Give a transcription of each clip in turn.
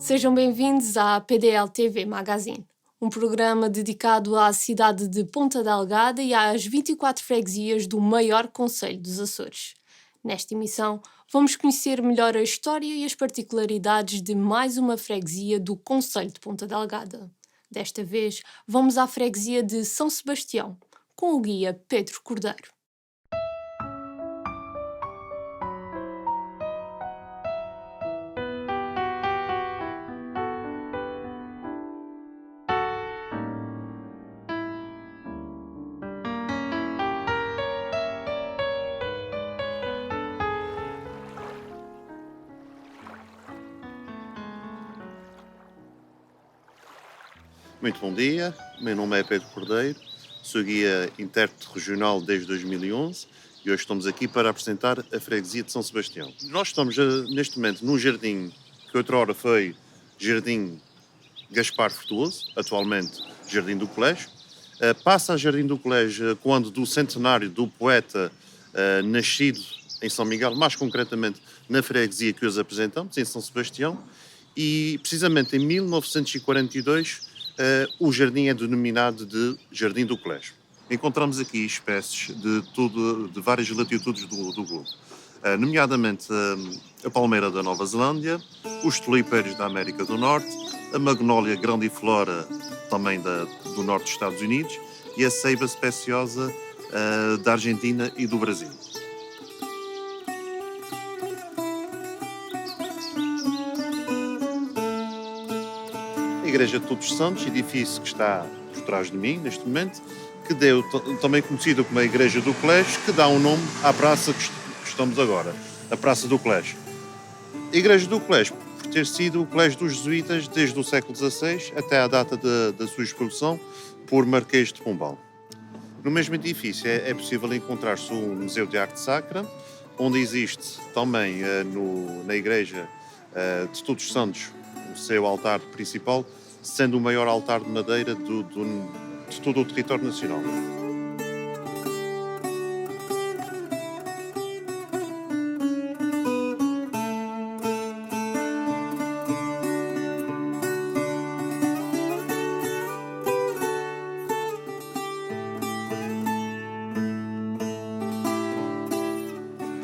Sejam bem-vindos à PDL TV Magazine, um programa dedicado à cidade de Ponta Delgada e às 24 freguesias do maior concelho dos Açores. Nesta emissão, vamos conhecer melhor a história e as particularidades de mais uma freguesia do concelho de Ponta Delgada. Desta vez, vamos à freguesia de São Sebastião, com o guia Pedro Cordeiro. Muito bom dia, meu nome é Pedro Cordeiro, sou guia intérprete regional desde 2011 e hoje estamos aqui para apresentar a freguesia de São Sebastião. Nós estamos neste momento num jardim que outrora foi Jardim Gaspar Frutuoso, atualmente Jardim do Colégio. Passa a Jardim do Colégio quando do centenário do poeta nascido em São Miguel, mais concretamente na freguesia que hoje apresentamos, em São Sebastião, e precisamente em 1942 o jardim é denominado de Jardim do Colégio. Encontramos aqui espécies de várias latitudes do globo, nomeadamente a palmeira da Nova Zelândia, os tulipérios da América do Norte, a magnólia grandiflora também do norte dos Estados Unidos e a ceiba especiosa da Argentina e do Brasil. A Igreja de Todos os Santos, edifício que está por trás de mim neste momento, que deu também conhecida como a Igreja do Colégio, que dá um nome à praça que estamos agora, a Praça do Colégio. A Igreja do Colégio, por ter sido o colégio dos jesuítas desde o século XVI até à data da sua expulsão por Marquês de Pombal. No mesmo edifício é possível encontrar-se um Museu de Arte Sacra, onde existe também na Igreja de Todos os Santos o seu altar principal, sendo o maior altar de madeira de todo o território nacional.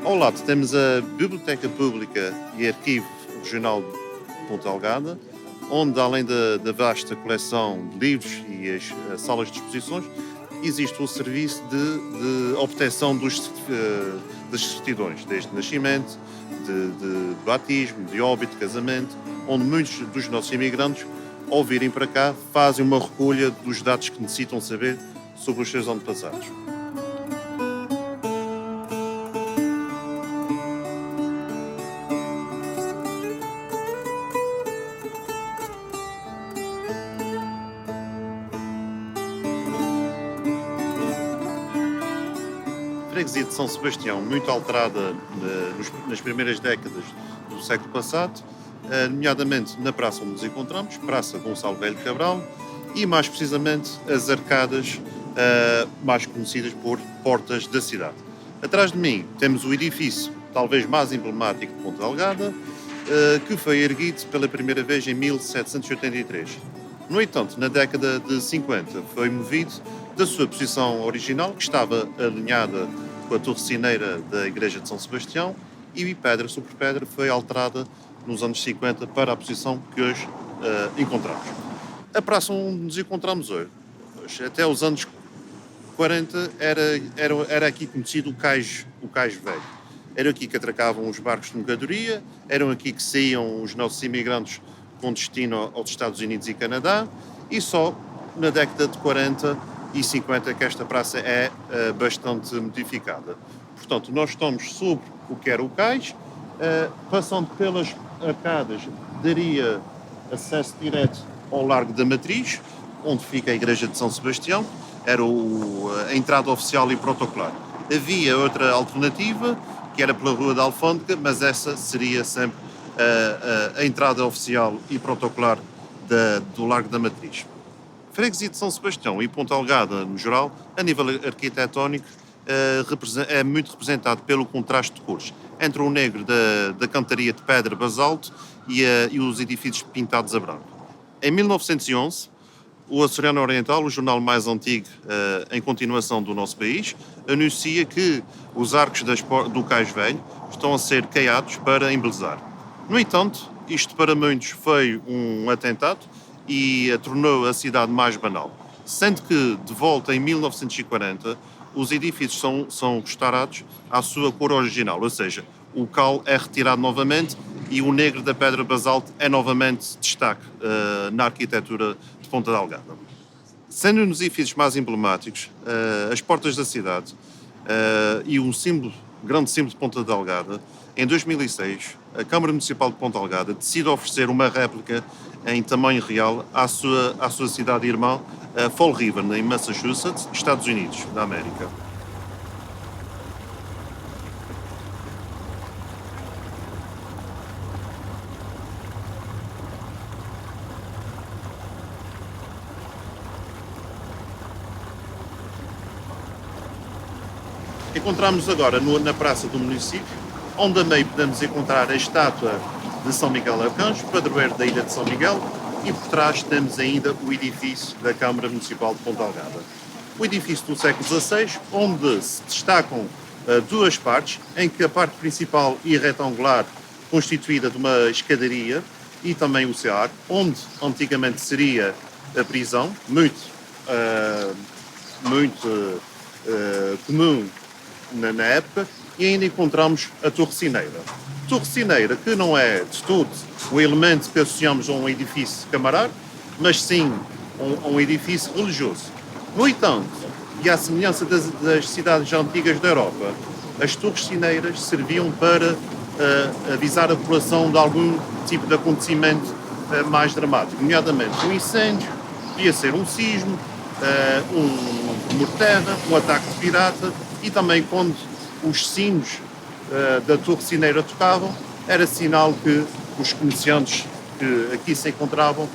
Ao lado temos a Biblioteca Pública e Arquivo Regional de Ponta Delgada, onde, além da vasta coleção de livros e as salas de exposições, existe o serviço de obtenção das certidões, desde nascimento, de batismo, de óbito, de casamento, onde muitos dos nossos imigrantes, ao virem para cá, fazem uma recolha dos dados que necessitam saber sobre os seus antepassados. A freguesia de São Sebastião, muito alterada nas primeiras décadas do século passado, nomeadamente na praça onde nos encontramos, Praça Gonçalo Velho Cabral, e mais precisamente as arcadas mais conhecidas por Portas da Cidade. Atrás de mim temos o edifício talvez mais emblemático de Ponta Delgada, que foi erguido pela primeira vez em 1783. No entanto, na década de 50, foi movido da sua posição original, que estava alinhada com a torre cineira da Igreja de São Sebastião, e pedra sobre pedra foi alterada nos anos 50 para a posição que hoje encontramos. A praça onde nos encontramos hoje, até os anos 40, era aqui conhecido o Cais Velho. Era aqui que atracavam os barcos de mercadoria, eram aqui que saíam os nossos imigrantes com destino aos Estados Unidos e Canadá, e só na década de 40 e 50 que esta praça é bastante modificada. Portanto, nós estamos sobre o que era o cais, passando pelas arcadas, daria acesso direto ao Largo da Matriz, onde fica a Igreja de São Sebastião, era a entrada oficial e protocolar. Havia outra alternativa, que era pela Rua da Alfândega, mas essa seria sempre a entrada oficial e protocolar do Largo da Matriz. A freguesia de São Sebastião e Ponta Delgada, no geral, a nível arquitetónico, é muito representado pelo contraste de cores entre o negro da cantaria de pedra basalto e os edifícios pintados a branco. Em 1911, o Açoriano Oriental, o jornal mais antigo em continuação do nosso país, anuncia que os arcos do Cais Velho estão a ser caiados para embelezar. No entanto, isto para muitos foi um atentado e tornou a cidade mais banal. Sendo que, de volta em 1940, os edifícios são restaurados à sua cor original, ou seja, o cal é retirado novamente e o negro da pedra basalto é novamente destaque na arquitetura de Ponta Delgada. Sendo um dos edifícios mais emblemáticos, as portas da cidade e um grande símbolo de Ponta Delgada, em 2006, a Câmara Municipal de Ponta Delgada decide oferecer uma réplica em tamanho real à sua cidade irmã, Fall River, em Massachusetts, Estados Unidos da América. Encontramos agora na praça do município, onde a meio podemos encontrar a estátua de São Miguel Arcanjo, padroeiro da ilha de São Miguel, e por trás temos ainda o edifício da Câmara Municipal de Ponta Delgada. O edifício do século XVI, onde se destacam duas partes, em que a parte principal e retangular, constituída de uma escadaria, e também o CEAR, onde antigamente seria a prisão, muito comum na época, e ainda encontramos a Torre Cineira. Torre Cineira, que não é de todo o elemento que associamos a um edifício camarário, mas sim a um edifício religioso. No entanto, e à semelhança das cidades antigas da Europa, as torres cineiras serviam para avisar a população de algum tipo de acontecimento mais dramático, nomeadamente um incêndio, podia ser um sismo, um morterra, um ataque de pirata, e também quando os sinos da Torre Cineira tocavam, era sinal que os comerciantes que aqui se encontravam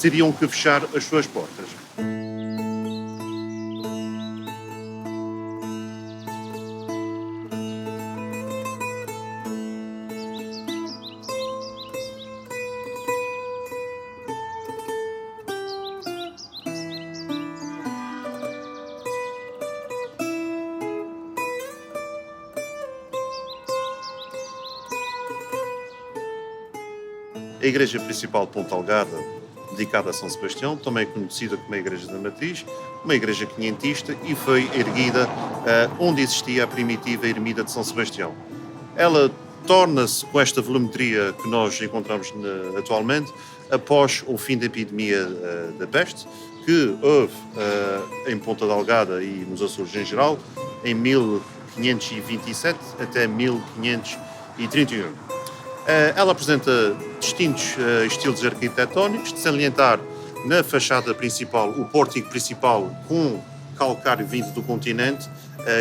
teriam que fechar as suas portas. A igreja principal de Ponta Delgada, dedicada a São Sebastião, também conhecida como a Igreja da Matriz, uma igreja quinhentista, e foi erguida onde existia a primitiva ermida de São Sebastião. Ela torna-se, com esta volumetria que nós encontramos atualmente, após o fim da epidemia da peste, que houve em Ponta Delgada e nos Açores em geral, em 1527 até 1531. Ela apresenta distintos estilos arquitetónicos, de salientar na fachada principal o pórtico principal com calcário vindo do continente,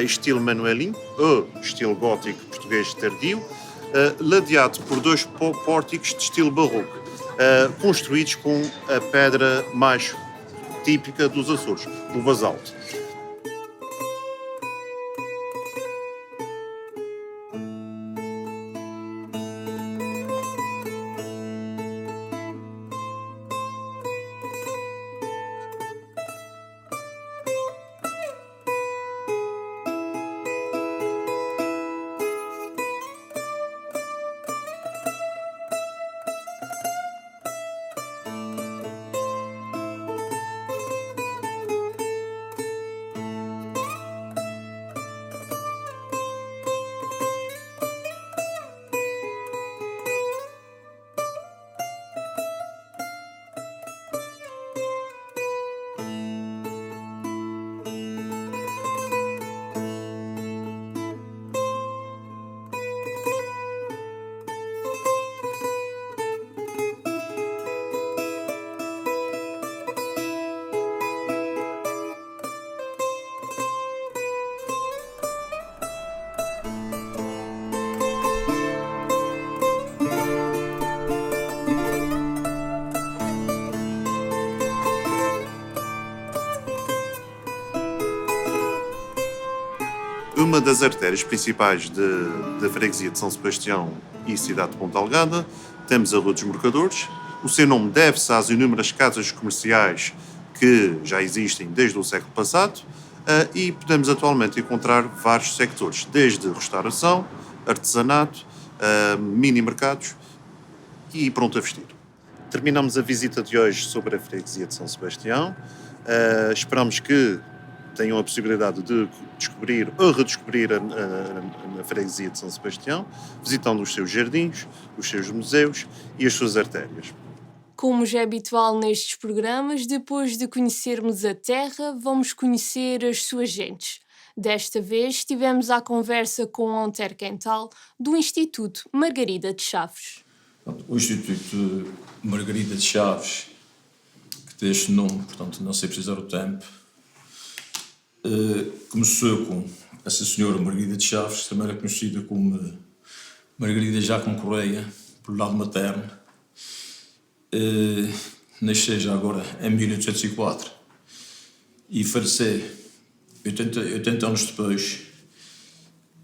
estilo manuelino, ou estilo gótico português tardio, ladeado por dois pórticos de estilo barroco, construídos com a pedra mais típica dos Açores, o basalto. Numa das artérias principais da freguesia de São Sebastião e cidade de Ponta Delgada, temos a Rua dos Mercadores. O seu nome deve-se às inúmeras casas comerciais que já existem desde o século passado e podemos atualmente encontrar vários sectores, desde restauração, artesanato, mini-mercados e pronto a vestir. Terminamos a visita de hoje sobre a freguesia de São Sebastião. Esperamos que tenham a possibilidade de descobrir ou redescobrir a freguesia de São Sebastião, visitando os seus jardins, os seus museus e as suas artérias. Como já é habitual nestes programas, depois de conhecermos a terra, vamos conhecer as suas gentes. Desta vez estivemos à conversa com Onter Quental, do Instituto Margarida de Chaves. O Instituto Margarida de Chaves, que tem este nome, portanto não sei precisar o tempo, começou com essa senhora Margarida de Chaves, também era conhecida como Margarida Jacomo Correia, pelo lado materno. Nasceu já agora em 1804 e faleceu 80 anos depois.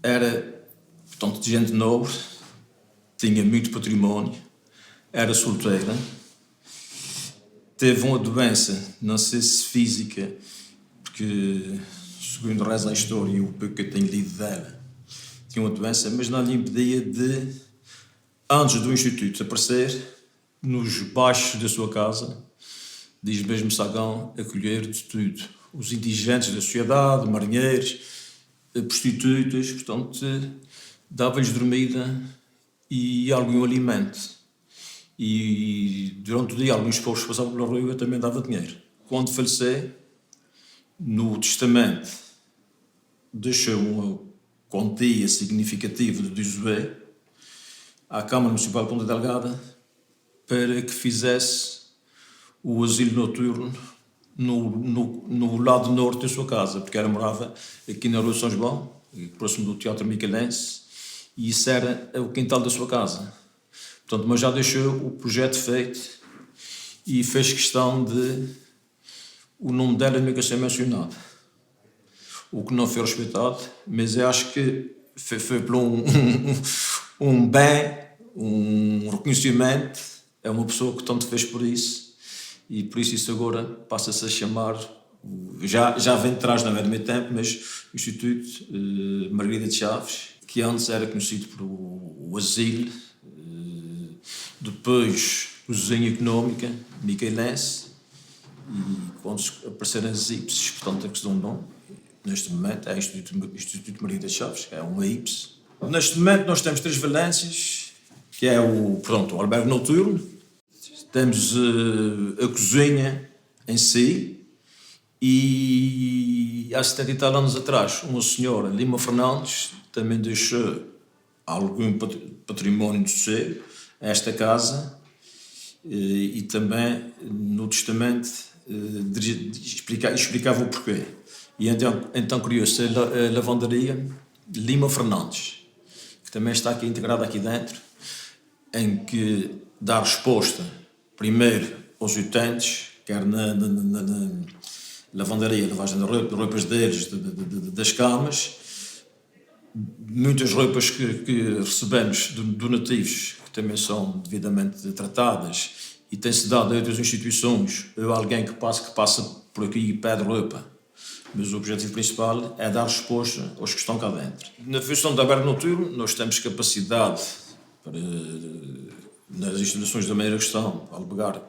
Era, portanto, de gente nobre, tinha muito património, era solteira, teve uma doença, não sei se física, porque, segundo reza a história e o pouco que eu tenho lido dela, tinha uma doença, mas não lhe impedia de, antes do Instituto aparecer, nos baixos da sua casa, diz mesmo Sagão, acolher de tudo. Os indigentes da sociedade, marinheiros, prostitutas, portanto, dava-lhes dormida e algum alimento. E durante o dia, alguns povos passavam pela rua também dava dinheiro. Quando faleceu, no testamento, deixou uma quantia significativa de 18 à Câmara Municipal de Ponta Delgada para que fizesse o asilo noturno no lado norte da sua casa, porque ela morava aqui na Rua de São João, próximo do Teatro Micalense, e isso era o quintal da sua casa. Portanto, mas já deixou o projeto feito e fez questão de o nome dela nunca ser mencionado. O que não foi respeitado, mas eu acho que foi por um bem, um reconhecimento. É uma pessoa que tanto fez por isso e por isso agora passa-se a chamar, já vem de trás, não é do meu tempo, mas o Instituto Margarida de Chaves, que antes era conhecido por o asilo, depois o desenho económico, Micaelense, e quando apareceram as IPSs, portanto, é que se dá um nome. Neste momento é o Instituto Margarida de Chaves, que é uma IPS. Neste momento nós temos 3 valências, que é o albergue noturno, temos a cozinha em si, e há 70 e tal anos atrás, uma senhora, Lima Fernandes, também deixou algum património do seu a esta casa, e também no testamento explicava o porquê. E então criou-se a lavandaria Lima Fernandes, que também está aqui integrada aqui dentro, em que dá resposta primeiro aos utentes, quer na lavandaria, lavagem de roupas deles, das camas, muitas roupas que recebemos de donativos, que também são devidamente tratadas, e tem-se dado a outras instituições, ou alguém que passa por aqui e pede roupa. Mas o objetivo principal é dar resposta aos que estão cá dentro. Na função de albergue noturno, nós temos capacidade para, nas instalações da maneira que estão, albergar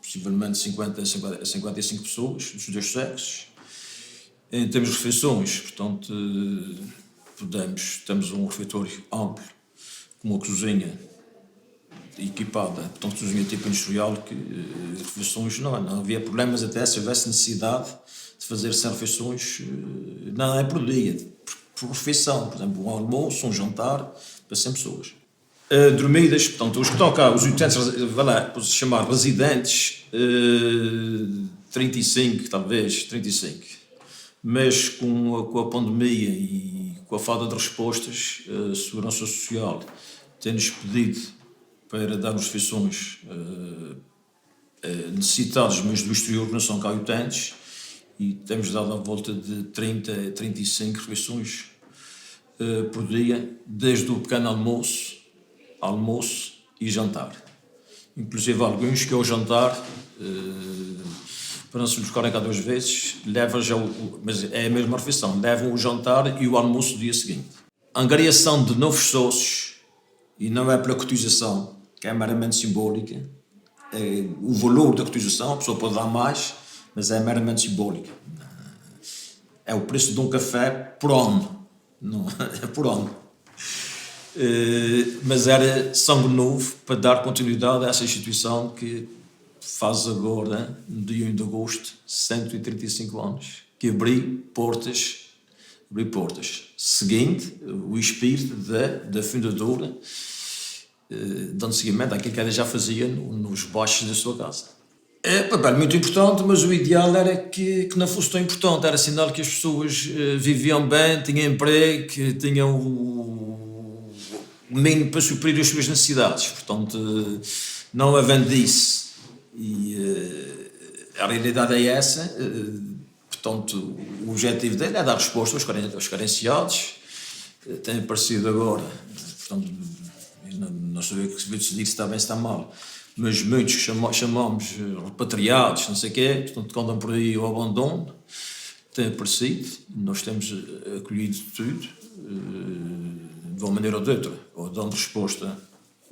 possivelmente 50 a 55 pessoas, dos dois sexos. Em termos de refeições, portanto, temos um refeitório amplo, com uma cozinha equipada, portanto, cozinha tipo industrial, que refeições não havia problemas, até se houvesse necessidade de fazer 100 refeições, não é por dia, por refeição, por exemplo, um almoço, um jantar, para 100 pessoas. Dormidas, portanto, os que estão cá, os utentes, pode-se chamar residentes, 35, talvez, 35. Mas com a pandemia e com a falta de respostas, a Segurança Social tem-nos pedido para darmos refeições necessitadas, mas do exterior, que não são cá utentes, e temos dado a volta de 30 a 35 refeições por dia, desde o pequeno almoço e jantar. Inclusive alguns que ao jantar, para não se buscarem cá 2 vezes, levam já mas é a mesma refeição, levam o jantar e o almoço do dia seguinte. A angariação de novos sócios, e não é pela cotização, que é meramente simbólica, o valor da cotização, a pessoa pode dar mais, mas é meramente simbólica. É o preço de um café por ano, não é por ano. Mas era sangue novo para dar continuidade a essa instituição que faz agora, no dia 1 de agosto, 135 anos, que abriu portas, seguindo o espírito da fundadora, dando seguimento àquilo que ela já fazia nos baixos da sua casa. É um papel muito importante, mas o ideal era que não fosse tão importante, era sinal que as pessoas viviam bem, tinham emprego, que tinham o mínimo para suprir as suas necessidades. Portanto, não havendo isso, e a realidade é essa, portanto, o objetivo dele é dar resposta aos carenciados. Tem aparecido agora, portanto, não sei o que se diz se está bem, se está mal, mas muitos chamamos repatriados, não sei o quê, portanto, que andam por aí ao abandono, tem aparecido, nós temos acolhido tudo, de uma maneira ou de outra, ou dando resposta,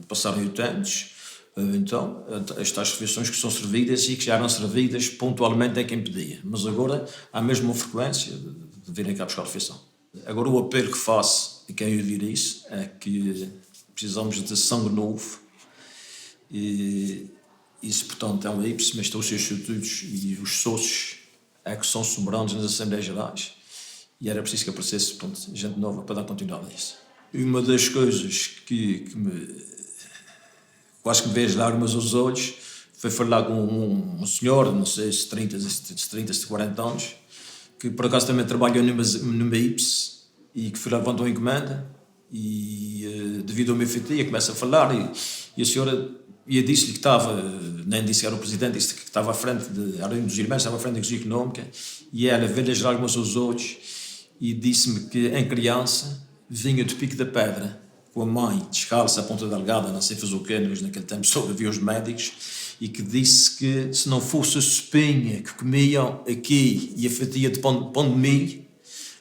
passarem o tantos, então, estas refeições que são servidas e que já eram servidas pontualmente a quem pedia, mas agora há mesmo uma frequência de virem cá buscar a refeição. Agora o apelo que faço, e quem eu dir isso, é que precisamos de sangue novo, e isso, portanto, é um ípice, mas estão os seus estatutos e os sócios é que são soberanos nas Assembleias Gerais, e era preciso que aparecesse, portanto, gente nova para dar continuidade a isso. E uma das coisas que quase que me vejo lágrimas aos olhos foi falar com um senhor, não sei se 30, se 40 anos, que por acaso também trabalhou numa ípice e que levantou uma encomenda, e devido ao meu feitiço começa a falar, e a senhora disse-lhe que estava, nem disse que era o presidente, disse que estava à frente, era um dos irmãos, estava à frente da cozinha económica, e ela veio as lágrimas aos olhos e disse-me que em criança vinha do Pico da Pedra com a mãe descalça, a ponta delgada, não sei fazer o quê, mas naquele tempo só havia os médicos, e que disse que se não fosse a sopinha que comiam aqui e a fatia de pão de milho,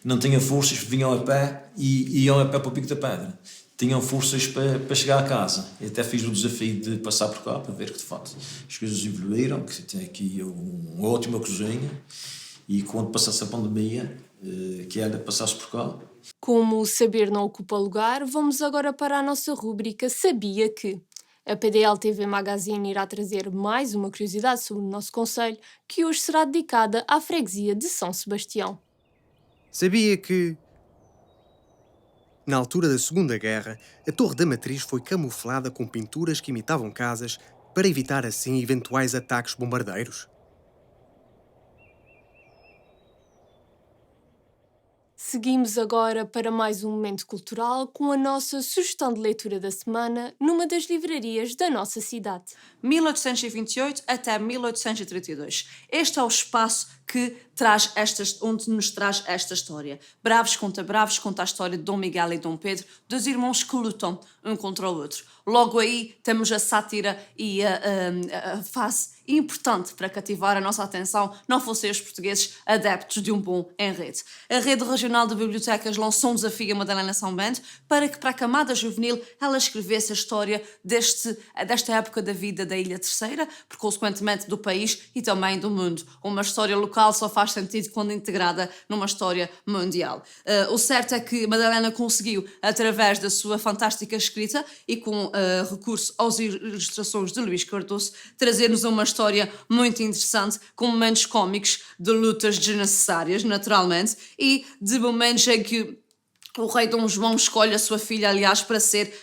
não tinham forças, vinham a pé e iam a pé para o Pico da Pedra. Tinham forças para chegar a casa. Eu até fiz o desafio de passar por cá para ver que, de facto, as coisas evoluíram, que tem aqui uma ótima cozinha, e quando passasse a pandemia, que ela passasse por cá. Como o saber não ocupa lugar, vamos agora para a nossa rúbrica Sabia Que? A PDL TV Magazine irá trazer mais uma curiosidade sobre o nosso concelho, que hoje será dedicada à freguesia de São Sebastião. Sabia que, na altura da Segunda Guerra, a Torre da Matriz foi camuflada com pinturas que imitavam casas para evitar assim eventuais ataques bombardeiros? Seguimos agora para mais um momento cultural com a nossa sugestão de leitura da semana numa das livrarias da nossa cidade. 1828 até 1832. Este é o espaço onde nos traz esta história. Bravos conta a história de Dom Miguel e Dom Pedro, dos irmãos que lutam um contra o outro. Logo aí temos a sátira e a fase importante para cativar a nossa atenção, não fossem os portugueses adeptos de um bom enredo. A Rede Regional de Bibliotecas lançou um desafio a Madalena São Bento para que, para a camada juvenil, ela escrevesse a história desta época da vida da Ilha Terceira, por consequentemente do país e também do mundo. Uma história local só faz sentido quando integrada numa história mundial. O certo é que Madalena conseguiu, através da sua fantástica escrita e com recurso às ilustrações de Luís Cardoso, trazer-nos uma história muito interessante, com momentos cómicos de lutas desnecessárias, naturalmente, e de momentos em que o rei Dom João escolhe a sua filha, aliás, para ser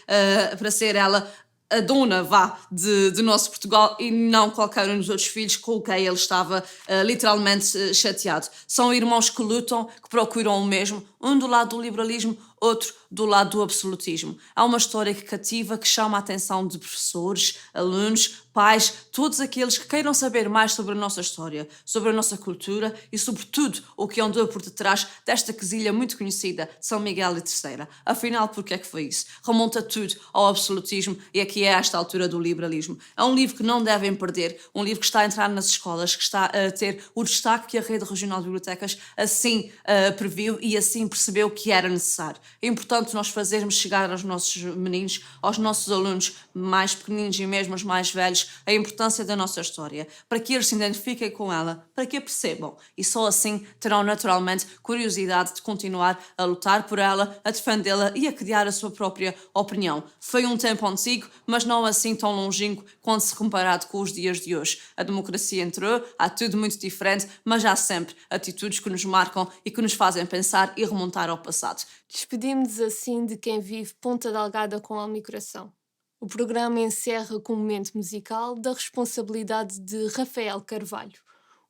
ela a dona, de nosso Portugal, e não qualquer um dos outros filhos com quem ele estava literalmente chateado. São irmãos que lutam, que procuram o mesmo, um do lado do liberalismo, outro do lado do absolutismo. Há uma história que cativa, que chama a atenção de professores, alunos, pais, todos aqueles que queiram saber mais sobre a nossa história, sobre a nossa cultura e, sobretudo, o que andou por detrás desta quesilha muito conhecida de São Miguel e Terceira. Afinal, porquê é que foi isso? Remonta tudo ao absolutismo e aqui é esta altura do liberalismo. É um livro que não devem perder, um livro que está a entrar nas escolas, que está a ter o destaque que a Rede Regional de Bibliotecas assim previu e assim percebeu que era necessário. É importante nós fazermos chegar aos nossos meninos, aos nossos alunos mais pequeninos e mesmo os mais velhos, a importância da nossa história, para que eles se identifiquem com ela, para que a percebam. E só assim terão naturalmente curiosidade de continuar a lutar por ela, a defendê-la e a criar a sua própria opinião. Foi um tempo antigo, mas não assim tão longínquo quando se comparado com os dias de hoje. A democracia entrou, há tudo muito diferente, mas há sempre atitudes que nos marcam e que nos fazem pensar e remontar ao passado. Despedimos-nos assim de quem vive Ponta Delgada com alma e coração. O programa encerra com um momento musical da responsabilidade de Rafael Carvalho,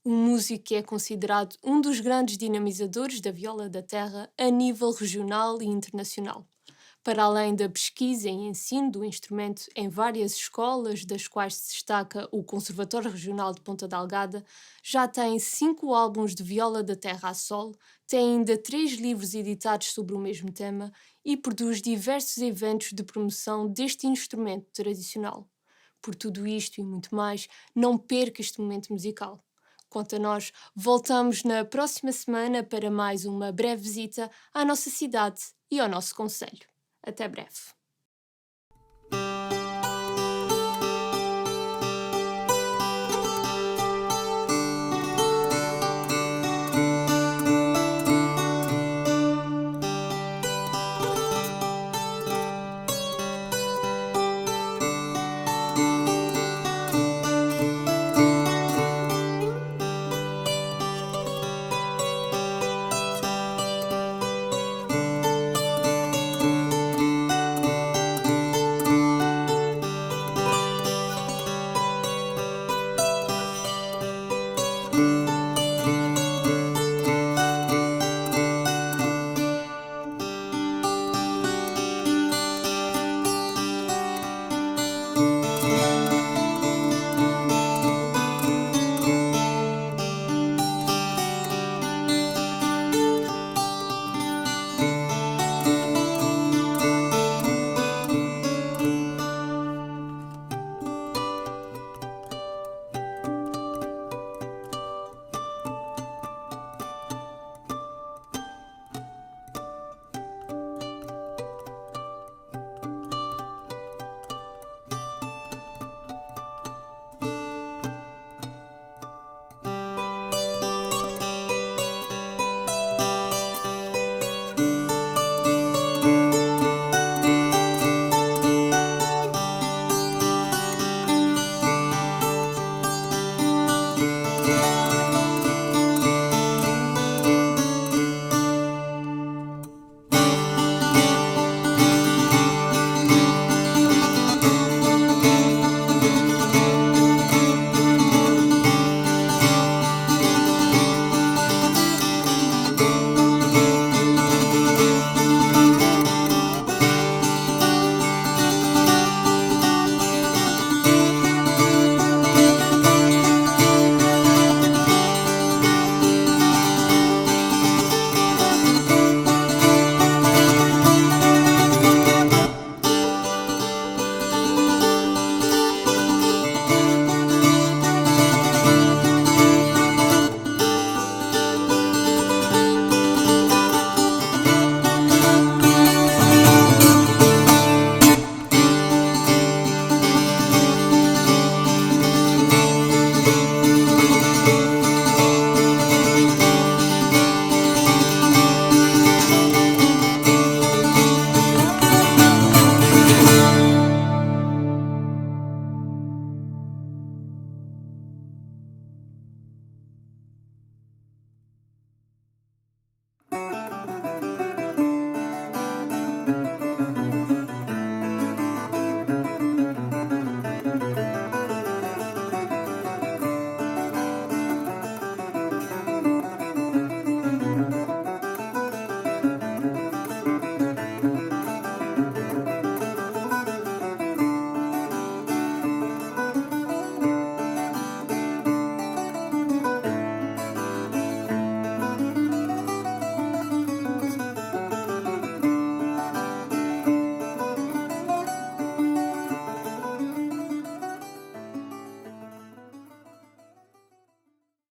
um músico que é considerado um dos grandes dinamizadores da viola da terra a nível regional e internacional. Para além da pesquisa e ensino do instrumento em várias escolas, das quais se destaca o Conservatório Regional de Ponta Delgada, já tem 5 álbuns de viola da terra a solo, tem ainda 3 livros editados sobre o mesmo tema e produz diversos eventos de promoção deste instrumento tradicional. Por tudo isto e muito mais, não perca este momento musical. Quanto a nós, voltamos na próxima semana para mais uma breve visita à nossa cidade e ao nosso concelho. Até breve.